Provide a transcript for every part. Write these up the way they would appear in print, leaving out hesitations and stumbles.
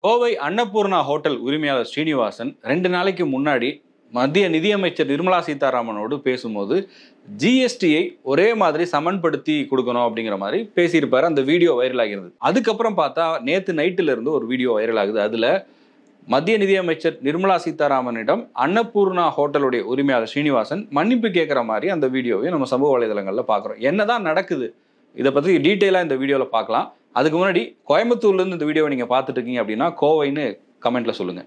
Kovai Annapurna hotel உரிமையாளர் ஸ்ரீனிவாசன் 2 நாளைக்கு முன்னாடி மத்திய நிதியமைச்சர் நிர்மலா சீதாராமனோடு பேசும்போது ஜிஎஸ்டியை ஒரே மாதிரி சமன்படுத்தி கொடுக்கணும் அப்படிங்கிற மாதிரி பேசியிருப்பாரு. அந்த வீடியோ வைரல் ஆகிறது. அதுக்கப்புறம் பார்த்தா நேற்று நைட்டில் இருந்து ஒரு வீடியோ வைரல் ஆகுது. அதில் மத்திய நிதியமைச்சர் நிர்மலா சீதாராமனிடம் அன்னபூர்ணா ஹோட்டலுடைய உரிமையாளர் ஸ்ரீனிவாசன் மன்னிப்பு கேட்குற மாதிரி அந்த வீடியோவை நம்ம சமூக வலைதளங்களில் பார்க்குறோம். என்னதான் நடக்குது இதை பற்றி டீட்டெயிலாக இந்த வீடியோவில் பார்க்கலாம். அதுக்கு முன்னாடி கோயம்புத்தூர்லேருந்து இந்த வீடியோவை நீங்கள் பார்த்துட்டு இருக்கீங்க அப்படின்னா கோவைன்னு கமெண்ட்டில் சொல்லுங்கள்.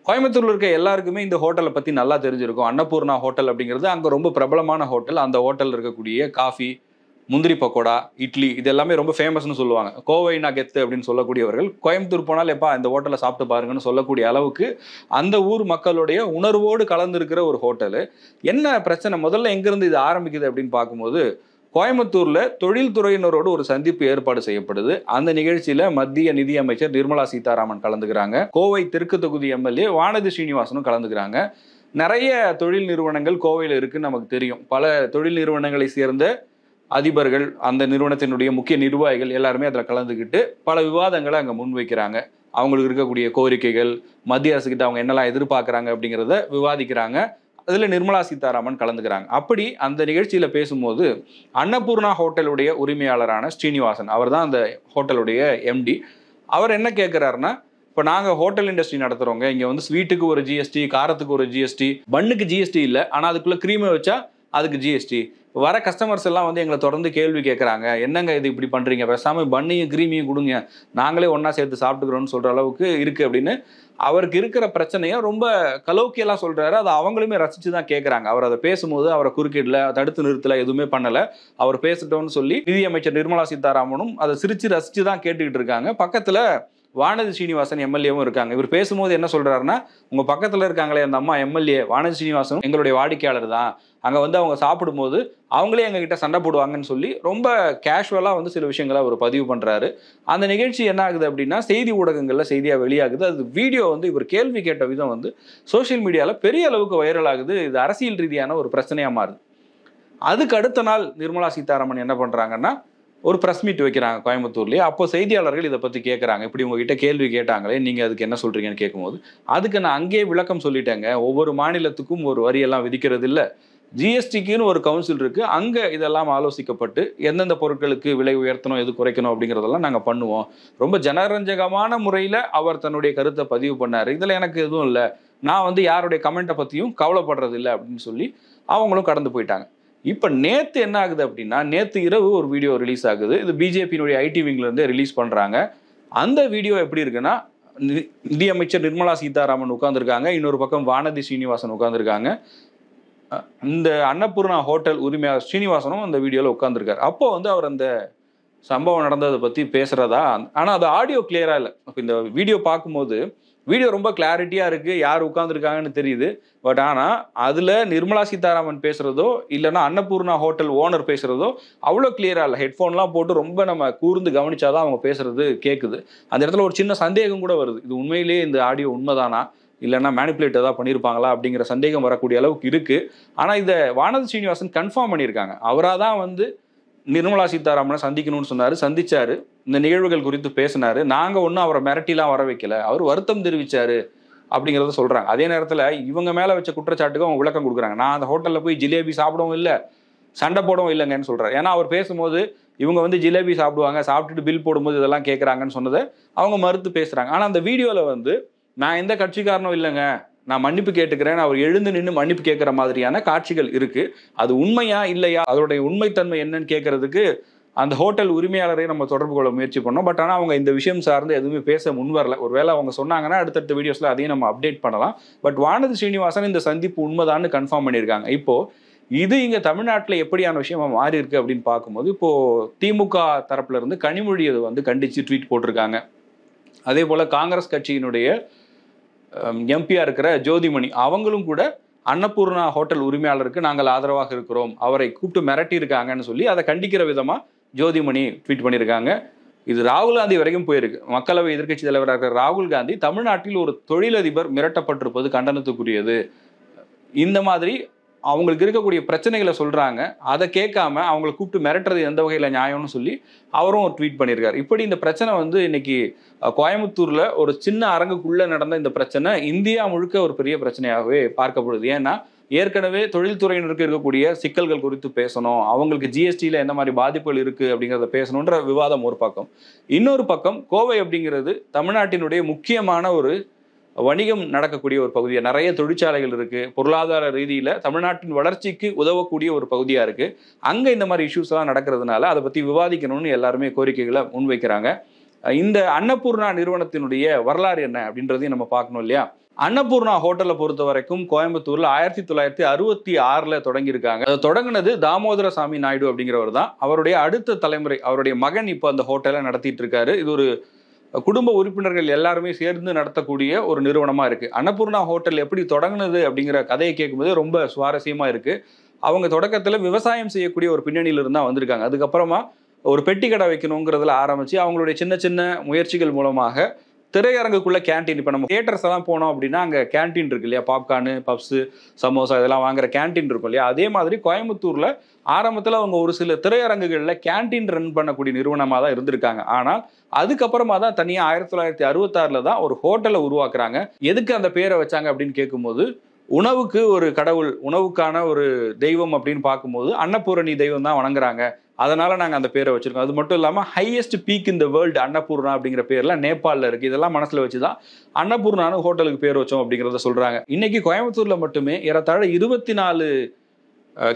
கோயம்புத்தூரில் இருக்க எல்லாருக்குமே இந்த ஹோட்டலை பற்றி நல்லா தெரிஞ்சிருக்கும். அன்னபூர்ணா ஹோட்டல் அப்படிங்கிறது அங்கே ரொம்ப பிரபலமான ஹோட்டல். அந்த ஹோட்டலில் இருக்கக்கூடிய காஃபி, முந்திரி பக்கோடா, இட்லி இது எல்லாமே ரொம்ப ஃபேமஸ்னு சொல்லுவாங்க. கோவை நகெத்து அப்படின்னு சொல்லக்கூடியவர்கள் கோயம்புத்தூர் போனால் எப்பா இந்த ஹோட்டலை சாப்பிட்டு பாருங்கன்னு சொல்லக்கூடிய அளவுக்கு அந்த ஊர் மக்களுடைய உணர்வோடு கலந்துருக்கிற ஒரு ஹோட்டலு. என்ன பிரச்சனை முதல்ல எங்கேருந்து இது ஆரம்பிக்குது அப்படின்னு பார்க்கும்போது கோயம்புத்தூரில் தொழில்துறையினரோடு ஒரு சந்திப்பு ஏற்பாடு செய்யப்படுது. அந்த நிகழ்ச்சியில் மத்திய நிதியமைச்சர் நிர்மலா சீதாராமன் கலந்துக்கிறாங்க. கோவை தெற்கு தொகுதி எம்எல்ஏ வானதி ஸ்ரீனிவாசனும் கலந்துக்கிறாங்க. நிறைய தொழில் நிறுவனங்கள் கோவையில் இருக்குன்னு நமக்கு தெரியும். பல தொழில் நிறுவனங்களை சேர்ந்த அதிபர்கள், அந்த நிறுவனத்தினுடைய முக்கிய நிர்வாகிகள் எல்லாருமே அதில் கலந்துக்கிட்டு பல விவாதங்களை அங்கே முன்வைக்கிறாங்க. அவங்களுக்கு இருக்கக்கூடிய கோரிக்கைகள், மத்திய அரசுக்கிட்ட அவங்க என்னெல்லாம் எதிர்பார்க்குறாங்க அப்படிங்கிறத விவாதிக்கிறாங்க. அதில் நிர்மலா சீதாராமன் கலந்துக்கிறாங்க. அப்படி அந்த நிகழ்ச்சியில் பேசும்போது அன்னபூர்ணா ஹோட்டலுடைய உரிமையாளரான ஸ்ரீனிவாசன், அவர் தான் அந்த ஹோட்டலுடைய எம்டி, அவர் என்ன கேட்குறாருன்னா, இப்போ நாங்கள் ஹோட்டல் இண்டஸ்ட்ரி நடத்துகிறோங்க, இங்கே வந்து ஸ்வீட்டுக்கு ஒரு ஜிஎஸ்டி, காரத்துக்கு ஒரு ஜிஎஸ்டி, பன்னுக்கு ஜிஎஸ்டி இல்லை, ஆனால் அதுக்குள்ளே க்ரீமை வச்சா அதுக்கு ஜிஎஸ்டி. வர கஸ்டமர்ஸ் எல்லாம் வந்து எங்களை தொடர்ந்து கேள்வி கேட்குறாங்க, என்னங்க இது இப்படி பண்ணுறீங்க, பேசாமல் பன்னையும் க்ரீமையும் கொடுங்க, நாங்களே ஒன்றா சேர்த்து சாப்பிட்டுக்கிறோன்னு சொல்கிற அளவுக்கு இருக்குது அப்படின்னு அவருக்கு இருக்கிற பிரச்சனையை ரொம்ப கலோக்கியெல்லாம் சொல்கிறாரு. அதை அவங்களுமே ரசித்து தான் கேட்குறாங்க. அவர் அதை பேசும்போது அவரை குறுக்கிடல, தடுத்து நிறுத்தலை, எதுவுமே பண்ணலை. அவர் பேசட்டோன்னு சொல்லி நிதியமைச்சர் நிர்மலா சீதாராமனும் அதை சிரித்து ரசித்து தான் கேட்டுக்கிட்டு இருக்காங்க. பக்கத்தில் வானதி ஸ்ரீனிவாசன் எம்எல்ஏவும் இருக்காங்க. இவர் பேசும்போது என்ன சொல்கிறாருன்னா, உங்கள் பக்கத்தில் இருக்காங்களே அந்த அம்மா எம்எல்ஏ வானதி ஸ்ரீனிவாசனும் எங்களுடைய வாடிக்கையாளர் தான், அங்கே வந்து அவங்க சாப்பிடும்போது அவங்களே எங்ககிட்ட சண்டை போடுவாங்கன்னு சொல்லி ரொம்ப கேஷுவலாக வந்து சில விஷயங்களை அவர் பதிவு பண்ணுறாரு. அந்த நிகழ்ச்சி என்ன ஆகுது அப்படின்னா செய்தி ஊடகங்களில் செய்தியாக வெளியாகுது. அது வீடியோ வந்து இவர் கேள்வி கேட்ட விதம் வந்து சோஷியல் மீடியாவில் பெரிய அளவுக்கு வைரல் ஆகுது. இது அரசியல் ரீதியான ஒரு பிரச்சனையாக மாறுது. அதுக்கு அடுத்த நாள் நிர்மலா சீதாராமன் என்ன பண்ணுறாங்கன்னா ஒரு ப்ரெஸ் மீட் வைக்கிறாங்க கோயம்புத்தூர்லேயே. அப்போ செய்தியாளர்கள் இதை பற்றி கேட்குறாங்க, இப்படி உங்ககிட்ட கேள்வி கேட்டாங்களே, நீங்கள் அதுக்கு என்ன சொல்கிறீங்கன்னு கேட்கும்போது அதுக்கு நான் அங்கேயே விளக்கம் சொல்லிட்டேங்க, ஒவ்வொரு மாநிலத்துக்கும் ஒரு வரியெல்லாம் விதிக்கிறது இல்லை, ஜிஎஸ்டிக்குன்னு ஒரு கவுன்சில் இருக்குது, அங்கே இதெல்லாம் ஆலோசிக்கப்பட்டு எந்தெந்த பொருட்களுக்கு விலை உயர்த்தணும், எது குறைக்கணும் அப்படிங்கிறதெல்லாம் நாங்கள் பண்ணுவோம். ரொம்ப ஜனரஞ்சகமான முறையில் அவர் தன்னுடைய கருத்தை பதிவு பண்ணார். இதில் எனக்கு எதுவும் இல்லை, நான் வந்து யாருடைய கமெண்ட்டை பற்றியும் கவலைப்படுறது இல்லை அப்படின்னு சொல்லி அவங்களும் கடந்து போயிட்டாங்க. இப்போ நேற்று என்ன ஆகுது அப்படின்னா, நேற்று இரவு ஒரு வீடியோ ரிலீஸ் ஆகுது. இது பிஜேபியினுடைய ஐடி விங்லேருந்து ரிலீஸ் பண்ணுறாங்க. அந்த வீடியோ எப்படி இருக்குன்னா, நிதியமைச்சர் நிர்மலா சீதாராமன் உட்காந்துருக்காங்க, இன்னொரு பக்கம் வானதி ஸ்ரீனிவாசன் உட்காந்துருக்காங்க, இந்த அன்னபூர்ணா ஹோட்டல் உரிமையாளர் ஸ்ரீனிவாசனும் அந்த வீடியோவில் உட்காந்துருக்காரு. அப்போ வந்து அவர் அந்த சம்பவம் நடந்ததை பற்றி பேசுகிறதா, ஆனால் அது ஆடியோ கிளியராக இல்லை. இப்போ இந்த வீடியோ பார்க்கும்போது வீடியோ ரொம்ப கிளாரிட்டியாக இருக்குது, யார் உட்காந்துருக்காங்கன்னு தெரியுது. பட் ஆனால் அதில் நிர்மலா சீதாராமன் பேசுகிறதோ இல்லைனா அன்னபூர்ணா ஹோட்டல் ஓனர் பேசுகிறதோ அவ்வளோ கிளியராக இல்லை. ஹெட்ஃபோன்லாம் போட்டு ரொம்ப நம்ம கூர்ந்து கவனிச்சாதான் அவங்க பேசுகிறது கேட்குது. அந்த இடத்துல ஒரு சின்ன சந்தேகம் கூட வருது, இது உண்மையிலேயே இந்த ஆடியோ உண்மைதானா இல்லைனா மேனிப்புலேட் ஏதாவது பண்ணியிருப்பாங்களா அப்படிங்கிற சந்தேகம் வரக்கூடிய அளவுக்கு இருக்குது. ஆனால் இதை வானதி ஸ்ரீனிவாசன் கன்ஃபார்ம் பண்ணியிருக்காங்க. அவராக தான் வந்து நிர்மலா சீதாராமனை சந்திக்கணும்னு சொன்னார், சந்திச்சார், இந்த நிகழ்வுகள் குறித்து பேசினார். நாங்கள் ஒன்றும் அவரை மிரட்டிலாம் வர வைக்கல, அவர் வருத்தம் தெரிவித்தார் அப்படிங்கிறத சொல்கிறாங்க. அதே நேரத்தில் இவங்க மேலே வச்ச குற்றச்சாட்டுக்கு அவங்க விளக்கம் கொடுக்குறாங்க. நான் அந்த ஹோட்டலில் போய் ஜிலேபி சாப்பிடவும் இல்லை, சண்டை போடவும் இல்லைங்கன்னு சொல்கிறார். ஏன்னா அவர் பேசும்போது இவங்க வந்து ஜிலேபி சாப்பிடுவாங்க, சாப்பிட்டுட்டு பில் போடும்போது இதெல்லாம் கேட்குறாங்கன்னு சொன்னதை அவங்க மறுத்து பேசுகிறாங்க. ஆனால் அந்த வீடியோவில் வந்து நான் எந்த கட்சிக்காரனும் இல்லைங்க, நான் மன்னிப்பு கேட்டுக்கிறேன், அவர் எழுந்து நின்று மன்னிப்பு கேட்குற மாதிரியான காட்சிகள் இருக்குது. அது உண்மையா இல்லையா, அதோடைய உண்மைத்தன்மை என்னன்னு கேட்கறதுக்கு அந்த ஹோட்டல் உரிமையாளரை நம்ம தொடர்பு கொள்ள முயற்சி பண்ணோம். பட் ஆனால் அவங்க இந்த விஷயம் சார்ந்து எதுவுமே பேச முன்வரல. ஒருவேளை அவங்க சொன்னாங்கன்னா அடுத்தடுத்த வீடியோஸில் அதையும் நம்ம அப்டேட் பண்ணலாம். பட் வானதி ஸ்ரீனிவாசன் இந்த சந்திப்பு உண்மைதான்னு கன்ஃபார்ம் பண்ணியிருக்காங்க. இப்போது இது இங்கே தமிழ்நாட்டில் எப்படியான விஷயமா மாறி இருக்கு அப்படின்னு பார்க்கும்போது, இப்போது திமுக தரப்புல இருந்து கனிமொழி அதை வந்து கண்டித்து ட்வீட் போட்டிருக்காங்க. அதே போல் காங்கிரஸ் கட்சியினுடைய எம்பியாக இருக்கிற ஜோதிமணி அவங்களும் கூட அன்னபூர்ணா ஹோட்டல் உரிமையாளருக்கு நாங்கள் ஆதரவாக இருக்கிறோம், அவரை கூப்பிட்டு மிரட்டி இருக்காங்கன்னு சொல்லி அதை கண்டிக்கிற விதமாக ஜோதிமணி ட்வீட் பண்ணியிருக்காங்க. இது ராகுல் காந்தி வரைக்கும் போயிருக்கு. மக்களவை எதிர்க்கட்சி தலைவராக இருக்கிற ராகுல் காந்தி தமிழ்நாட்டில் ஒரு தொழிலதிபர் மிரட்டப்பட்டிருப்பது கண்டனத்துக்குரியது, இந்த மாதிரி அவங்களுக்கு இருக்கக்கூடிய பிரச்சனைகளை சொல்றாங்க. அதை கேட்காம அவங்களை கூப்பிட்டு மிரட்டுறது எந்த வகையில நியாயம்னு சொல்லி அவரும் ஒரு ட்வீட் பண்ணியிருக்காரு. இப்படி இந்த பிரச்சனை வந்து இன்னைக்கு கோயம்புத்தூர்ல ஒரு சின்ன அரங்குக்குள்ள நடந்த இந்த பிரச்சனை இந்தியா முழுக்க ஒரு பெரிய பிரச்சனையாகவே பார்க்கப்படுது. ஏன்னா ஏற்கனவே தொழில்துறையினருக்கு இருக்கக்கூடிய சிக்கல்கள் குறித்து பேசணும், அவங்களுக்கு ஜிஎஸ்டியில் எந்த மாதிரி பாதிப்புகள் இருக்குது அப்படிங்கிறத பேசணுன்ற விவாதம் ஒரு பக்கம். இன்னொரு பக்கம் கோவை அப்படிங்கிறது தமிழ்நாட்டினுடைய முக்கியமான ஒரு வணிகம் நடக்கக்கூடிய ஒரு பகுதியாக, நிறைய தொழிற்சாலைகள் இருக்குது, பொருளாதார ரீதியில் தமிழ்நாட்டின் வளர்ச்சிக்கு உதவக்கூடிய ஒரு பகுதியாக இருக்குது. அங்கே இந்த மாதிரி இஷ்யூஸ் எல்லாம் நடக்கிறதுனால அதை பற்றி விவாதிக்கணும்னு எல்லாருமே கோரிக்கைகளை முன்வைக்கிறாங்க. இந்த அன்னபூர்ணா நிறுவனத்தினுடைய வரலாறு என்ன அப்படின்றதையும் நம்ம பார்க்கணும் இல்லையா? அன்னபூர்ணா ஹோட்டலை பொறுத்த வரைக்கும் கோயம்புத்தூர்ல 1966 தொடங்கியிருக்காங்க. அதை தொடங்கினது தாமோதரசாமி நாயுடு அப்படிங்கிறவர் தான். அவருடைய அடுத்த தலைமுறை, அவருடைய மகன் இப்போ அந்த ஹோட்டலை நடத்திட்டு இருக்காரு. இது ஒரு குடும்ப உறுப்பினர்கள் எல்லாருமே சேர்ந்து நடத்தக்கூடிய ஒரு நிறுவனமா இருக்கு. அன்னபூர்ணா ஹோட்டல் எப்படி தொடங்கினது அப்படிங்கிற கதையை கேட்கும்போது ரொம்ப சுவாரஸ்யமா இருக்கு. அவங்க தொடக்கத்துல விவசாயம் செய்யக்கூடிய ஒரு பின்னணியில இருந்தா வந்திருக்காங்க. அதுக்கப்புறமா ஒரு பெட்டி கடை வைக்கணுங்கிறதுல ஆரம்பிச்சு அவங்களுடைய சின்ன சின்ன முயற்சிகள் மூலமாக திரையரங்குக்குள்ள கேன்டீன், இப்போ நம்ம தியேட்டர்ஸ் எல்லாம் போனோம் அப்படின்னா அங்கே கேன்டீன் இருக்கு இல்லையா, பாப்கார்னு, பப்ஸு, சமோசா இதெல்லாம் வாங்குற கேன்டீன் இருக்கும் இல்லையா, அதே மாதிரி கோயம்புத்தூர்ல ஆரம்பத்தில் அவங்க ஒரு சில திரையரங்குகளில் கேன்டீன் ரன் பண்ணக்கூடிய நிறுவனமாக தான் இருந்திருக்காங்க. ஆனால் அதுக்கப்புறமா தான் தனியாக 1966 தான் ஒரு ஹோட்டலை உருவாக்குறாங்க. எதுக்கு அந்த பேரை வச்சாங்க அப்படின்னு கேட்கும்போது, உணவுக்கு ஒரு கடவுள், உணவுக்கான ஒரு தெய்வம் அப்படின்னு பார்க்கும்போது அன்னபூரணி தெய்வம் தான் வணங்குறாங்க, அதனால நாங்கள் அந்த பேரை வச்சிருக்கோம். அது மட்டும் இல்லாமல் highest peak in the world Annapurna அப்படிங்கிற பேர்ல நேபாளில் இருக்கு. இதெல்லாம் மனசுல வச்சுதான் அன்னபூர்ணான்னு ஹோட்டலுக்கு பேர் வச்சோம் அப்படிங்கிறத சொல்றாங்க. இன்னைக்கு கோயம்புத்தூர்ல மட்டுமே ஏறத்தாழ 24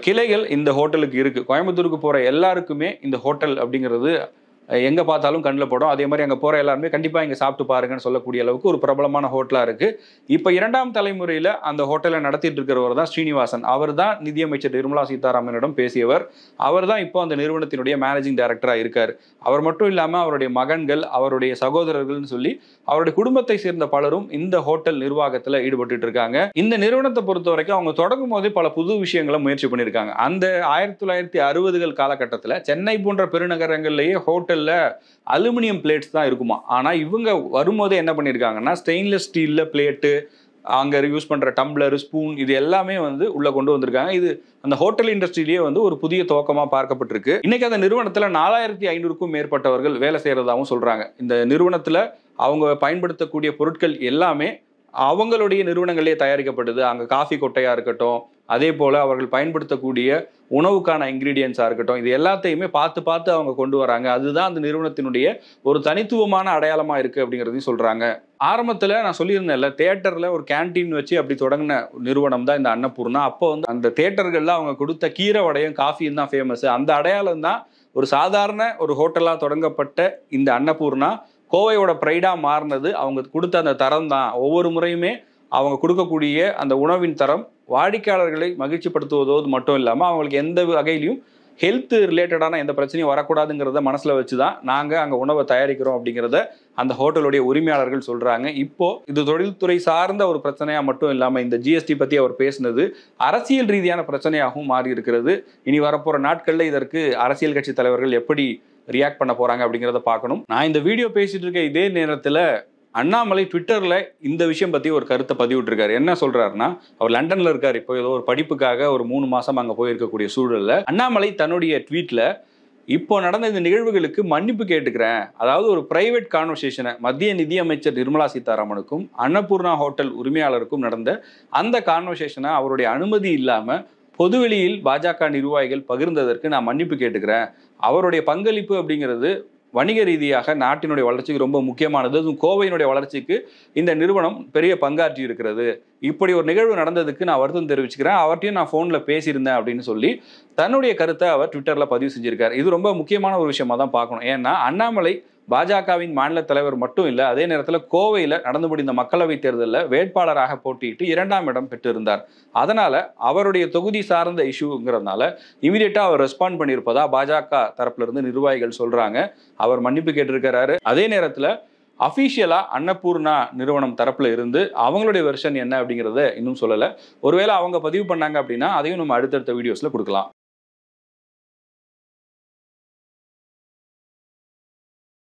கிளைகள் இந்த ஹோட்டலுக்கு இருக்கு. கோயம்புத்தூருக்கு போற எல்லாருக்குமே இந்த ஹோட்டல் அப்படிங்கிறது எங்கே பார்த்தாலும் கண்ணில் படும். அதே மாதிரி அங்கே போகிற எல்லாருமே கண்டிப்பாக இங்கே சாப்பிட்டு பாருங்கன்னு சொல்லக்கூடிய அளவுக்கு ஒரு பிரபலமான ஹோட்டலாக இருக்குது. இப்போ 2ஆம் தலைமுறையில் அந்த ஹோட்டலை நடத்திட்டு இருக்கிறவர் தான் ஸ்ரீனிவாசன். அவர் தான் நிதியமைச்சர் நிர்மலா சீதாராமனிடம் பேசியவர். அவர் தான் இப்போ அந்த நிறுவனத்தினுடைய மேனேஜிங் டைரக்டராக இருக்கார். அவர் மட்டும் இல்லாமல் அவருடைய மகன்கள், அவருடைய சகோதரர்கள்னு சொல்லி அவருடைய குடும்பத்தை சேர்ந்த பலரும் இந்த ஹோட்டல் நிர்வாகத்தில் ஈடுபட்டு இருக்காங்க. இந்த நிறுவனத்தை பொறுத்த வரைக்கும் அவங்க தொடங்கும் போதே பல புது விஷயங்களை முயற்சி பண்ணியிருக்காங்க. அந்த 1960கள் காலகட்டத்தில் சென்னை போன்ற பெருநகரங்கள்லேயே ஹோட்டல் அலுமினியம் பிளேட்ஸ் தான் இருக்குமா. ஆனா இவங்க வரும்போது என்ன பண்ணிருக்காங்கன்னா ஸ்டெயின்லெஸ் ஸ்டீல்ல பிளேட்டு, அங்க யூஸ் பண்ற டம்ளர், ஸ்பூன் இது எல்லாமே வந்து உள்ள கொண்டு வந்திருக்காங்க. இது அந்த ஹோட்டல் இண்டஸ்ட்ரியிலேயே வந்து ஒரு புதிய துவக்கமா பார்க்கப்பட்டிருக்கு. இன்னைக்கு அந்த நிறுவனத்துல 4500க்கும் மேற்பட்டவர்கள் வேலை செய்யறதாகவும் சொல்றாங்க. இந்த நிறுவனத்துல அவங்க பயன்படுத்தக்கூடிய பொருட்கள் எல்லாமே அவங்களுடைய நிறுவனங்களே தயாரிக்கப்படுது. அங்கே காஃபி கொட்டையாக இருக்கட்டும், அதே போல் அவர்கள் பயன்படுத்தக்கூடிய உணவுக்கான இன்க்ரீடியன்ஸாக இருக்கட்டும், இது எல்லாத்தையுமே பார்த்து பார்த்து அவங்க கொண்டு வராங்க. அதுதான் அந்த நிறுவனத்தினுடைய ஒரு தனித்துவமான அடையாளமாக இருக்குது அப்படிங்கிறதையும் சொல்கிறாங்க. ஆரம்பத்தில் நான் சொல்லியிருந்தேன்ல, தியேட்டரில் ஒரு கேன்டீன் வச்சு அப்படி தொடங்கின நிறுவனம் தான் இந்த அன்னபூர்ணா. அப்போ வந்து அந்த தியேட்டர்களில் அவங்க கொடுத்த கீரை வடையும் காஃபியும் தான் ஃபேமஸ். அந்த அடையாளம் தான் ஒரு சாதாரண ஒரு ஹோட்டலாக தொடங்கப்பட்ட இந்த அன்னபூர்ணா கோவையோட ப்ரைடா மாறினது அவங்க கொடுத்த அந்த தரம் தான். ஒவ்வொரு முறையுமே அவங்க கொடுக்கக்கூடிய அந்த உணவின் தரம் வாடிக்கையாளர்களை மகிழ்ச்சிப்படுத்துவதோடு மட்டும் இல்லாமல் அவங்களுக்கு எந்த வகையிலையும் ஹெல்த் ரிலேட்டடான எந்த பிரச்சனையும் வரக்கூடாதுங்கிறத மனசில் வச்சு தான் நாங்கள் அங்கே உணவை தயாரிக்கிறோம் அப்படிங்கிறத அந்த ஹோட்டலுடைய உரிமையாளர்கள் சொல்கிறாங்க. இப்போது இது தொழில்துறை சார்ந்த ஒரு பிரச்சனையாக மட்டும் இல்லாமல் இந்த ஜிஎஸ்டி பற்றி அவர் பேசினது அரசியல் ரீதியான பிரச்சனையாகவும் மாறி இருக்கிறது. இனி வரப்போகிற நாட்களில் இதற்கு அரசியல் கட்சி தலைவர்கள் எப்படி ரியாக்ட் பண்ண போகிறாங்க அப்படிங்கிறத பார்க்கணும். நான் இந்த வீடியோ பேசிகிட்டு இருக்க இதே நேரத்தில் அண்ணாமலை ட்விட்டரில் இந்த விஷயம் பற்றி ஒரு கருத்தை பதிவிட்டிருக்காரு. என்ன சொல்கிறாருன்னா, அவர் லண்டனில் இருக்கார். இப்போ ஏதோ ஒரு படிப்புக்காக ஒரு 3 மாதம் அங்கே போயிருக்கக்கூடிய சூழலில் அண்ணாமலை தன்னுடைய ட்வீட்டில் இப்போ நடந்த இந்த நிகழ்வுகளுக்கு மன்னிப்பு கேட்டுக்கிறேன், அதாவது ஒரு பிரைவேட் கான்வர்சேஷனை மத்திய நிதியமைச்சர் நிர்மலா சீதாராமனுக்கும் அன்னபூர்ணா ஹோட்டல் உரிமையாளருக்கும் நடந்த அந்த கான்வர்சேஷனை அவருடைய அனுமதி இல்லாமல் பொதுவெளியில் பாஜக நிர்வாகிகள் பகிர்ந்ததற்கு நான் மன்னிப்பு கேட்டுக்கிறேன். அவருடைய பங்களிப்பு அப்படிங்கிறது வணிக ரீதியாக நாட்டினுடைய வளர்ச்சிக்கு ரொம்ப முக்கியமானது. அதுவும் கோவையினுடைய வளர்ச்சிக்கு இந்த நிறுவனம் பெரிய பங்காற்றி இருக்கிறது. இப்படி ஒரு நிகழ்வு நடந்ததுக்கு நான் வருத்தம் தெரிவிச்சுக்கிறேன், அவர்கிட்டையும் நான் ஃபோனில் பேசியிருந்தேன் அப்படின்னு சொல்லி தன்னுடைய கருத்தை அவர் ட்விட்டரில் பதிவு செஞ்சிருக்காரு. இது ரொம்ப முக்கியமான ஒரு விஷயமா தான் பார்க்கணும். ஏன்னா அண்ணாமலை பாஜகவின் மாநில தலைவர் மட்டும் இல்லை, அதே நேரத்தில் கோவையில் நடந்து முடிந்த மக்களவைத் தேர்தலில் வேட்பாளராக போட்டியிட்டு 2ஆம் இடம் பெற்றிருந்தார். அதனால் அவருடைய தொகுதி சார்ந்த இஷ்யூங்கிறதுனால இமீடியட்டாக அவர் ரெஸ்பாண்ட் பண்ணியிருப்பதா பாஜக தரப்பிலிருந்து நிர்வாகிகள் சொல்கிறாங்க. அவர் மன்னிப்பு கேட்டிருக்கிறாரு. அதே நேரத்தில் அஃபீஷியலாக அன்னபூர்ணா நிறுவனம் தரப்பில் இருந்து அவங்களுடைய வெர்ஷன் என்ன அப்படிங்கிறத இன்னும் சொல்லலை. ஒருவேளை அவங்க பதிவு பண்ணாங்க அப்படின்னா அதையும் நம்ம அடுத்தடுத்த வீடியோஸில் கொடுக்கலாம்.